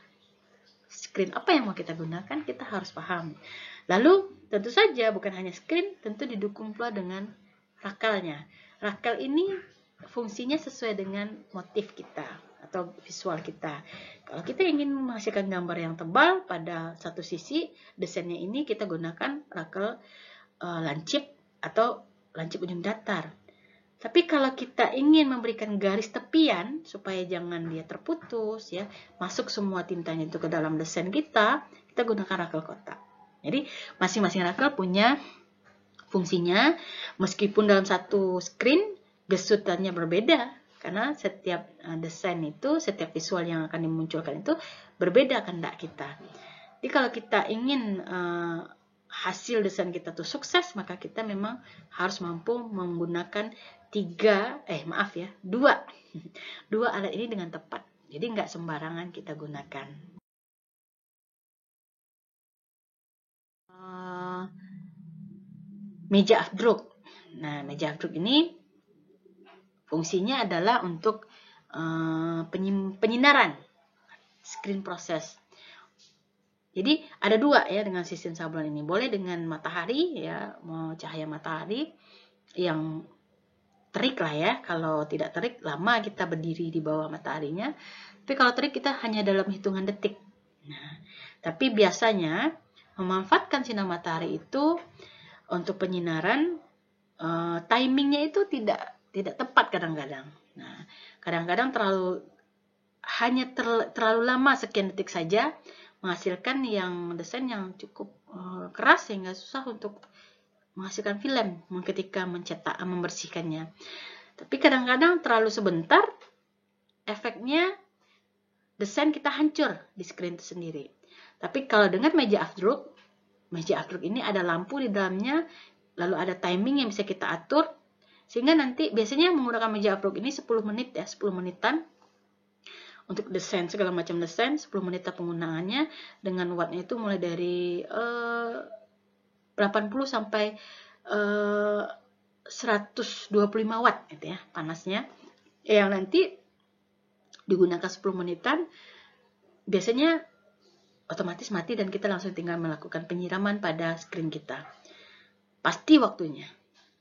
screen apa yang mau kita gunakan, kita harus paham. Lalu tentu saja bukan hanya screen, tentu didukung pula dengan rakelnya. Rakel ini fungsinya sesuai dengan motif kita atau visual kita. Kalau kita ingin menghasilkan gambar yang tebal pada satu sisi, desainnya ini kita gunakan rakel lancip atau lancip ujung datar. Tapi kalau kita ingin memberikan garis tepian supaya jangan dia terputus, ya, masuk semua tintanya itu ke dalam desain kita, kita gunakan rakel kotak. Jadi masing-masing rakel punya fungsinya, meskipun dalam satu screen gesutannya berbeda, karena setiap desain itu, setiap visual yang akan dimunculkan itu berbeda kehendak kita. Jadi kalau kita ingin hasil desain kita tuh sukses, maka kita memang harus mampu menggunakan dua alat ini dengan tepat. Jadi nggak sembarangan kita gunakan. Meja afdruk. Nah, meja afdruk ini fungsinya adalah untuk penyinaran screen proses. Jadi ada dua ya dengan sistem sablon ini. Boleh dengan matahari ya, mau cahaya matahari yang terik lah ya. Kalau tidak terik, lama kita berdiri di bawah mataharinya. Tapi kalau terik, kita hanya dalam hitungan detik. Nah, tapi biasanya memanfaatkan sinar matahari itu untuk penyinaran timingnya itu tidak tepat kadang-kadang. Nah, kadang-kadang terlalu lama, sekian detik saja menghasilkan desain yang cukup keras sehingga susah untuk menghasilkan film ketika mencetak, membersihkannya. Tapi kadang-kadang terlalu sebentar, efeknya desain kita hancur di screen itu sendiri. Tapi kalau dengan meja afdruk ini ada lampu di dalamnya, lalu ada timing yang bisa kita atur, sehingga nanti biasanya menggunakan meja afdruk ini 10 menit ya, 10 menitan untuk desain, segala macam desain, 10 menit penggunaannya, dengan wattnya itu mulai dari 80 sampai 125 watt gitu ya panasnya, yang nanti digunakan 10 menitan biasanya otomatis mati dan kita langsung tinggal melakukan penyiraman pada screen kita. Pasti waktunya.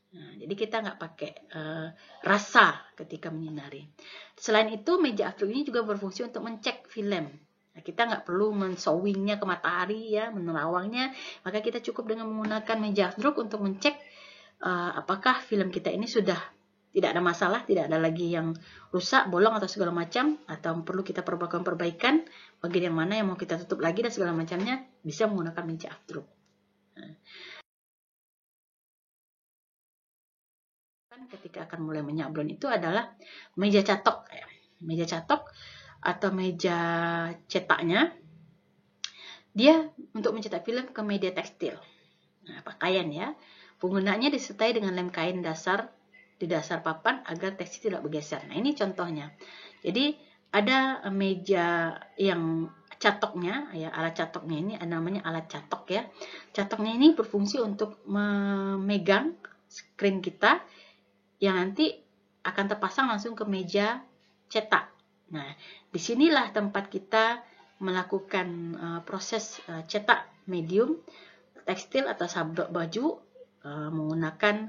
Nah, jadi kita nggak pakai rasa ketika menyinari. Selain itu, meja afdruk ini juga berfungsi untuk mencek film. Nah, kita nggak perlu mensowingnya ke matahari ya, menerawangnya. Maka kita cukup dengan menggunakan meja afdruk untuk mencek apakah film kita ini sudah tidak ada masalah, tidak ada lagi yang rusak, bolong atau segala macam, atau perlu kita perbaikan, bagian yang mana yang mau kita tutup lagi dan segala macamnya, bisa menggunakan meja afdruk. Nah, ketika akan mulai menyablon itu adalah meja catok. Meja catok atau meja cetaknya, dia untuk mencetak film ke media tekstil. Nah, pakaian ya. Penggunaannya disertai dengan lem kain dasar di dasar papan agar tekstil tidak bergeser. Nah, ini contohnya. Jadi ada meja yang catoknya ya, alat catoknya ini namanya alat catok ya. Catoknya ini berfungsi untuk memegang screen kita yang nanti akan terpasang langsung ke meja cetak. Nah, disinilah tempat kita melakukan proses cetak medium tekstil atau sablon baju menggunakan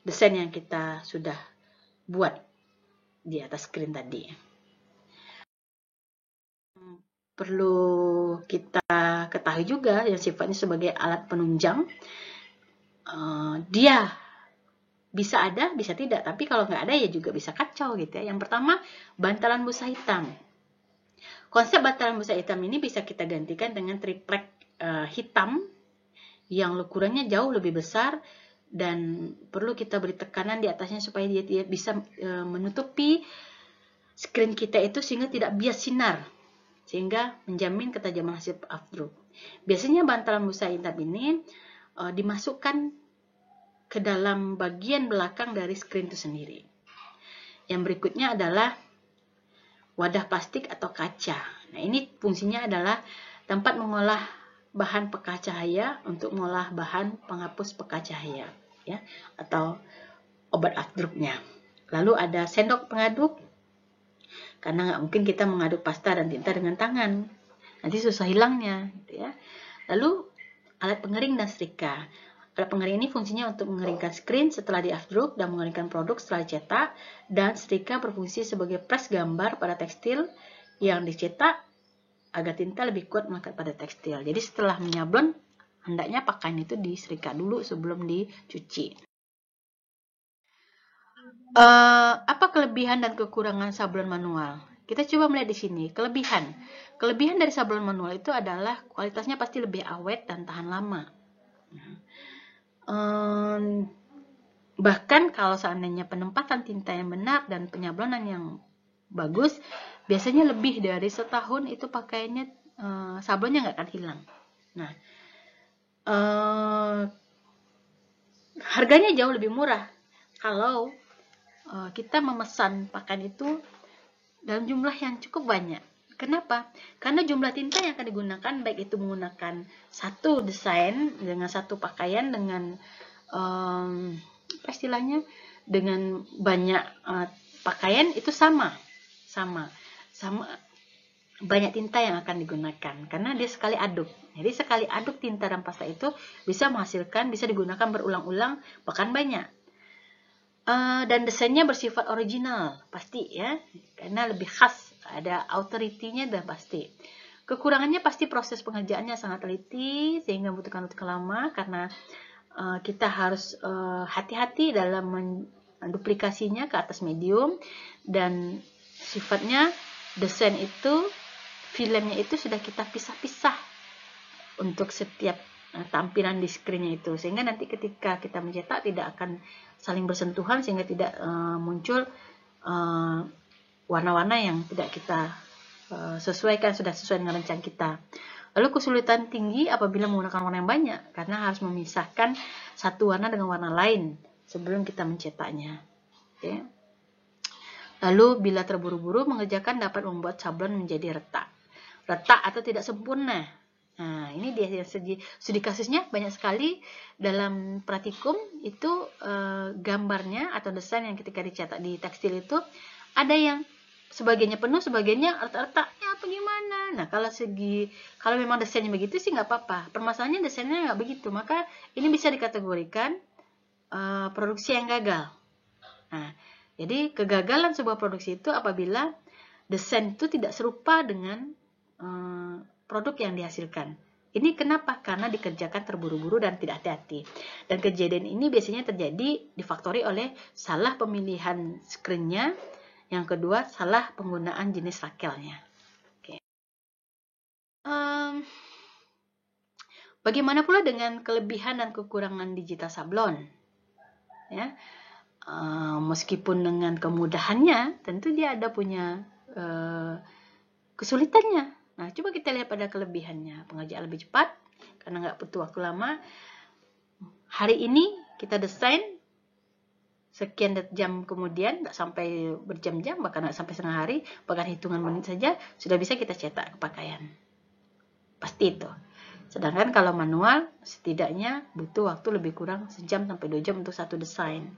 desain yang kita sudah buat di atas screen tadi. Perlu kita ketahui juga yang sifatnya sebagai alat penunjang, dia bisa ada, bisa tidak, tapi kalau nggak ada ya juga bisa kacau gitu ya. Yang pertama, bantalan busa hitam. Konsep bantalan busa hitam ini bisa kita gantikan dengan triplek hitam yang ukurannya jauh lebih besar, dan perlu kita beri tekanan di atasnya supaya dia bisa menutupi screen kita itu sehingga tidak bias sinar, sehingga menjamin ketajaman hasil afdruk. Biasanya bantalan busa hitam ini dimasukkan ke dalam bagian belakang dari screen itu sendiri. Yang berikutnya adalah wadah plastik atau kaca. Nah, ini fungsinya adalah tempat mengolah bahan peka cahaya untuk mengolah bahan penghapus peka cahaya ya, atau obat afdruknya. Lalu ada sendok pengaduk, karena nggak mungkin kita mengaduk pasta dan tinta dengan tangan, nanti susah hilangnya gitu ya. Lalu alat pengering dan setrika. Alat pengering ini fungsinya untuk mengeringkan screen setelah di afdruk dan mengeringkan produk setelah dicetak, dan setrika berfungsi sebagai pres gambar pada tekstil yang dicetak agar tinta lebih kuat melekat pada tekstil. Jadi setelah menyablon, hendaknya pakaian itu disetrika dulu sebelum dicuci. Apa kelebihan dan kekurangan sablon manual? Kita coba melihat di sini. Kelebihan dari sablon manual itu adalah kualitasnya pasti lebih awet dan tahan lama. Bahkan kalau seandainya penempatan tinta yang benar dan penyablonan yang bagus, biasanya lebih dari setahun itu pakaiannya sablonnya nggak akan hilang. Nah, harganya jauh lebih murah kalau kita memesan pakaian itu dalam jumlah yang cukup banyak. Kenapa? Karena jumlah tinta yang akan digunakan, baik itu menggunakan satu desain dengan satu pakaian dengan apa istilahnya, dengan banyak pakaian itu sama banyak tinta yang akan digunakan karena dia sekali aduk. Jadi sekali aduk tinta dan pasta itu bisa menghasilkan, bisa digunakan berulang-ulang, bahkan banyak. Dan desainnya bersifat original pasti ya, karena lebih khas, ada authority-nya dan pasti. Kekurangannya pasti proses pengerjaannya sangat teliti sehingga membutuhkan waktu lama karena kita harus hati-hati dalam menduplikasinya ke atas medium, dan sifatnya desain itu, filmnya itu sudah kita pisah-pisah untuk setiap tampilan di screen-nya itu, sehingga nanti ketika kita mencetak tidak akan saling bersentuhan sehingga tidak muncul warna-warna yang tidak kita sesuaikan, sudah sesuai dengan rencana kita. Lalu kesulitan tinggi apabila menggunakan warna yang banyak karena harus memisahkan satu warna dengan warna lain sebelum kita mencetaknya. Oke. Lalu bila terburu-buru mengerjakan dapat membuat sablon menjadi retak atau tidak sempurna. Nah, ini dia studi kasusnya banyak sekali dalam praktikum itu gambarnya atau desain yang ketika dicetak di tekstil itu ada yang sebagiannya penuh, sebagiannya retak-retaknya apa gimana. Nah, kalau memang desainnya begitu sih nggak apa-apa. Permasalahannya desainnya nggak begitu, maka ini bisa dikategorikan produksi yang gagal. Nah, jadi kegagalan sebuah produksi itu apabila desain itu tidak serupa dengan produk yang dihasilkan. Ini kenapa? Karena dikerjakan terburu-buru dan tidak hati-hati. Dan kejadian ini biasanya terjadi difaktori oleh salah pemilihan screen-nya. Yang kedua, salah penggunaan jenis rakelnya. Oke. Bagaimana pula dengan kelebihan dan kekurangan digital sablon? Ya, meskipun dengan kemudahannya, tentu dia ada punya kesulitannya. Nah, coba kita lihat pada kelebihannya. Pengerjaan lebih cepat, karena nggak butuh waktu lama. Hari ini kita desain, sekian jam kemudian, nggak sampai berjam-jam, bahkan nggak sampai setengah hari, bahkan hitungan menit saja, sudah bisa kita cetak ke pakaian. Pasti itu. Sedangkan kalau manual, setidaknya butuh waktu lebih kurang sejam sampai 2 jam untuk satu desain.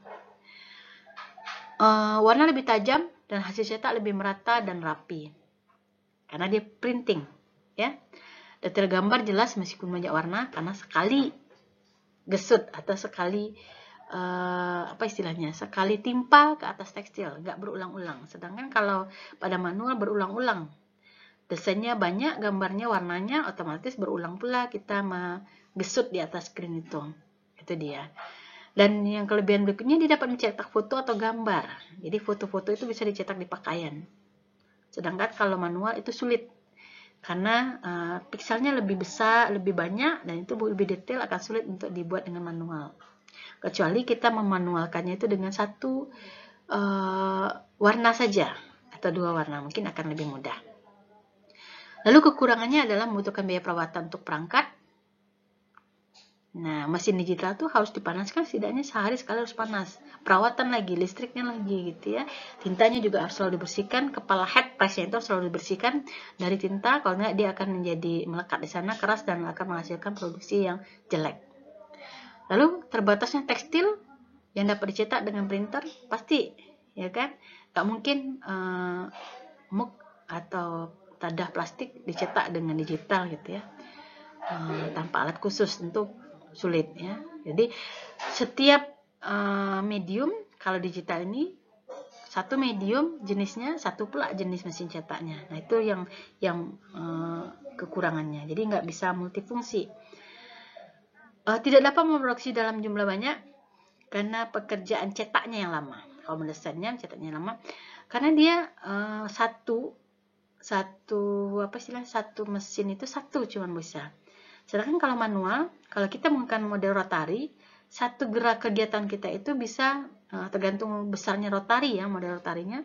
Warna lebih tajam dan hasil cetak lebih merata dan rapi. Karena dia printing. Ya. Detail gambar jelas meskipun banyak warna, karena sekali gesut atau sekali apa istilahnya, sekali timpa ke atas tekstil, nggak berulang-ulang. Sedangkan kalau pada manual berulang-ulang, desainnya banyak, gambarnya, warnanya, otomatis berulang pula kita gesut di atas screen itu. Itu dia. Dan yang kelebihan berikutnya, dia dapat mencetak foto atau gambar. Jadi foto-foto itu bisa dicetak di pakaian. Sedangkan kalau manual itu sulit. Karena pikselnya lebih besar, lebih banyak, dan itu lebih detail, akan sulit untuk dibuat dengan manual. Kecuali kita memanualkannya itu dengan satu warna saja atau 2 warna, mungkin akan lebih mudah. Lalu kekurangannya adalah membutuhkan biaya perawatan untuk perangkat. Nah, mesin digital tuh harus dipanaskan setidaknya sehari sekali, harus panas. Perawatan lagi, listriknya lagi gitu ya. Tintanya juga harus selalu dibersihkan, kepala head press-nya itu harus selalu dibersihkan dari tinta, kalau enggak dia akan menjadi melekat di sana, keras, dan akan menghasilkan produksi yang jelek. Lalu terbatasnya tekstil yang dapat dicetak dengan printer, pasti ya kan, nggak mungkin mug atau tadah plastik dicetak dengan digital gitu ya, tanpa alat khusus, tentu sulit ya. Jadi setiap medium, kalau digital ini satu medium jenisnya, satu pula jenis mesin cetaknya. Nah, itu yang kekurangannya. Jadi nggak bisa multifungsi. Tidak dapat memproduksi dalam jumlah banyak karena pekerjaan cetaknya yang lama. Kalau mendesainnya, cetaknya lama karena dia satu mesin itu satu cuman bisa. Sedangkan kalau manual, kalau kita menggunakan model rotari, satu gerak kegiatan kita itu bisa tergantung besarnya rotari ya, model rotarinya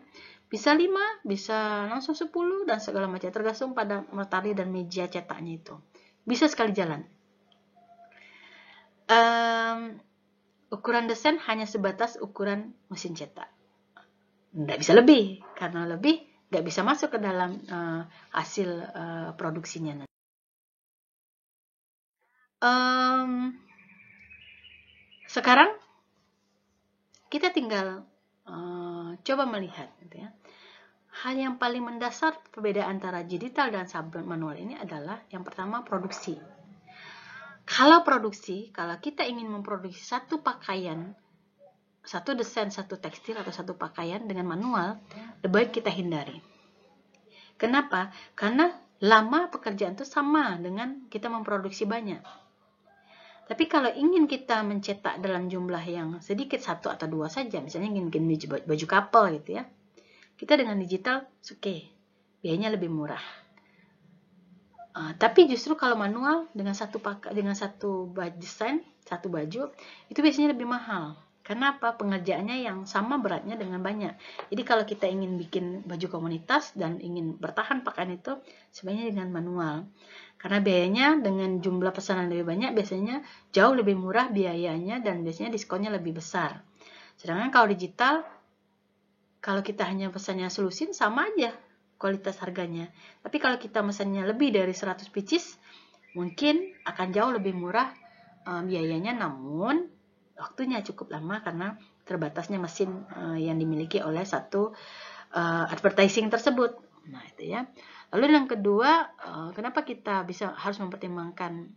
bisa 5, bisa langsung 10 dan segala macam, tergantung pada rotari dan meja cetaknya itu. Bisa sekali jalan. Ukuran desain hanya sebatas ukuran mesin cetak. Nggak bisa lebih, karena lebih nggak bisa masuk ke dalam hasil produksinya. Sekarang kita tinggal coba melihat gitu ya. Hal yang paling mendasar perbedaan antara digital dan sablon manual ini adalah yang pertama, produksi. Kalau kita ingin memproduksi satu pakaian, satu desain, satu tekstil atau satu pakaian dengan manual, lebih baik kita hindari. Kenapa? Karena lama pekerjaan itu sama dengan kita memproduksi banyak. Tapi kalau ingin kita mencetak dalam jumlah yang sedikit, 1 atau 2 saja, misalnya ingin baju couple gitu ya, kita dengan digital oke, biayanya lebih murah. Tapi justru kalau manual dengan satu desain, satu baju, itu biasanya lebih mahal. Karena apa? Pengerjaannya yang sama beratnya dengan banyak. Jadi kalau kita ingin bikin baju komunitas dan ingin bertahan pakaian itu, sebenarnya dengan manual. Karena biayanya dengan jumlah pesanan lebih banyak, biasanya jauh lebih murah biayanya dan biasanya diskonnya lebih besar. Sedangkan kalau digital, kalau kita hanya pesannya selusin, sama aja kualitas harganya. Tapi kalau kita mesennya lebih dari 100 pieces, mungkin akan jauh lebih murah biayanya, namun waktunya cukup lama karena terbatasnya mesin yang dimiliki oleh satu advertising tersebut. Nah, itu ya. Lalu yang kedua, kenapa kita harus mempertimbangkan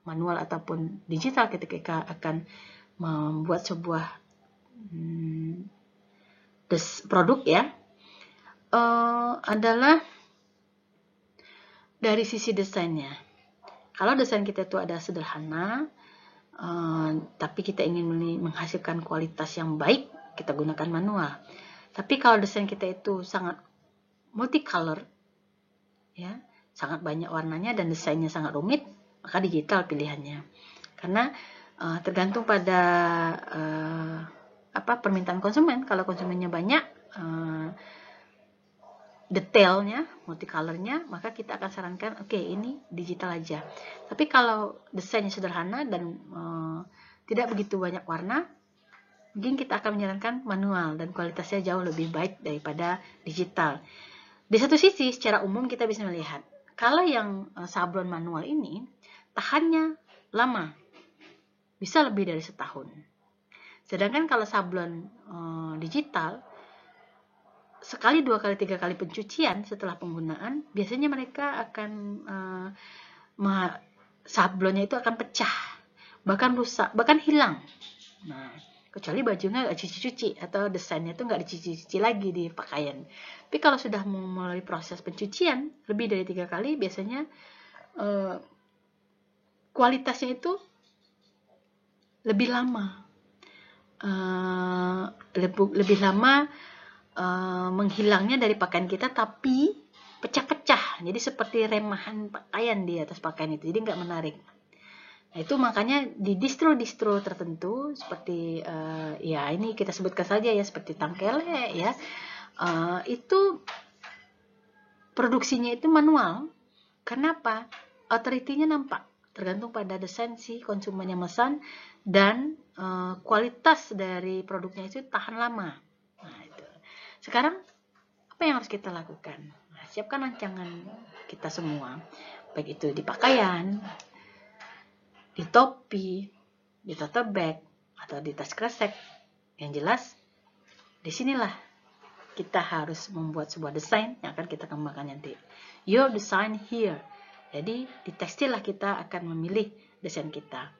manual ataupun digital ketika akan membuat sebuah produk ya, adalah dari sisi desainnya. Kalau desain kita itu ada sederhana, tapi kita ingin menghasilkan kualitas yang baik, kita gunakan manual. Tapi kalau desain kita itu sangat multicolor, ya, sangat banyak warnanya dan desainnya sangat rumit, maka digital pilihannya. Karena tergantung pada permintaan konsumen. Kalau konsumennya banyak, detailnya, multicolornya, maka kita akan sarankan oke, ini digital aja. Tapi kalau desainnya sederhana dan tidak begitu banyak warna, mungkin kita akan menyarankan manual dan kualitasnya jauh lebih baik daripada digital. Di satu sisi, secara umum kita bisa melihat, kalau yang sablon manual ini tahannya lama, bisa lebih dari setahun. Sedangkan kalau sablon digital, sekali, 2 kali, 3 kali pencucian setelah penggunaan, biasanya mereka akan sablonnya itu akan pecah, bahkan rusak, bahkan hilang. Nah, kecuali bajunya nggak cuci-cuci atau desainnya itu nggak dicuci-cuci lagi di pakaian. Tapi kalau sudah melalui proses pencucian lebih dari 3 kali, biasanya kualitasnya itu lebih lama, lebih lama menghilangnya dari pakaian kita, tapi pecah-pecah. Jadi seperti remahan pakaian di atas pakaian itu, jadi nggak menarik. Nah, itu makanya di distro-distro tertentu seperti ya ini kita sebutkan saja ya, seperti Tangkele ya, itu produksinya itu manual. Kenapa? Authority-nya nampak, tergantung pada desain si konsumen yang mesan dan kualitas dari produknya itu tahan lama. Nah, itu. Sekarang apa yang harus kita lakukan? Nah, siapkan rancangan kita semua, baik itu di pakaian, di topi, di tote bag, atau di tas kresek. Yang jelas, disinilah kita harus membuat sebuah desain yang akan kita kembangkan nanti. Your design here. Jadi di tekstil lah kita akan memilih desain kita.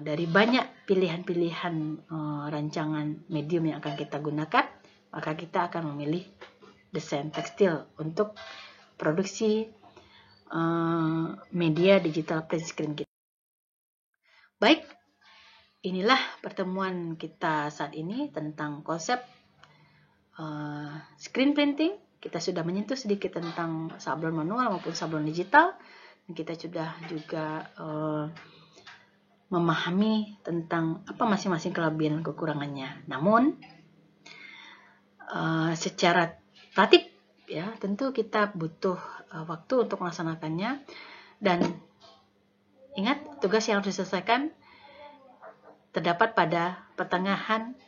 Dari banyak pilihan-pilihan rancangan medium yang akan kita gunakan, maka kita akan memilih desain tekstil untuk produksi media digital print screen kita. Baik, inilah pertemuan kita saat ini tentang konsep screen printing. Kita sudah menyentuh sedikit tentang sablon manual maupun sablon digital. Dan kita sudah juga memahami tentang apa masing-masing kelebihan dan kekurangannya. Namun, secara praktik, ya, tentu kita butuh waktu untuk melaksanakannya. Dan ingat, tugas yang harus diselesaikan terdapat pada pertengahan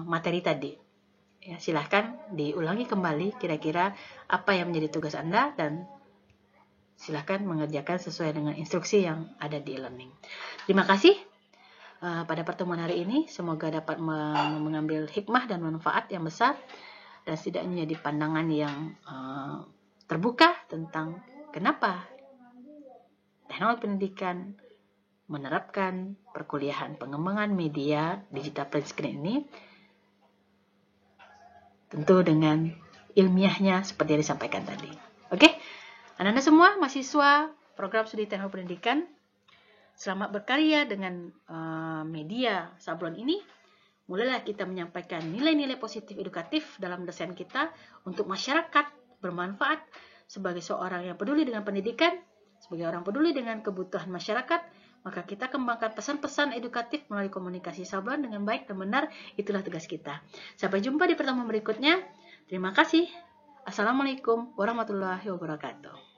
materi tadi. Ya, silahkan diulangi kembali kira-kira apa yang menjadi tugas Anda dan silahkan mengerjakan sesuai dengan instruksi yang ada di e-learning. Terima kasih pada pertemuan hari ini. Semoga dapat mengambil hikmah dan manfaat yang besar dan setidaknya menjadi pandangan yang terbuka tentang kenapa teknologi pendidikan menerapkan perkuliahan pengembangan media digital print screen ini, tentu dengan ilmiahnya seperti yang disampaikan tadi. Oke, Anda semua mahasiswa program studi teknologi pendidikan, selamat berkarya dengan media sablon ini. Mulailah kita menyampaikan nilai-nilai positif edukatif dalam desain kita untuk masyarakat bermanfaat sebagai seorang yang peduli dengan pendidikan, sebagai orang peduli dengan kebutuhan masyarakat, maka kita kembangkan pesan-pesan edukatif melalui komunikasi sablon dengan baik dan benar. Itulah tugas kita. Sampai jumpa di pertemuan berikutnya. Terima kasih. Assalamualaikum warahmatullahi wabarakatuh.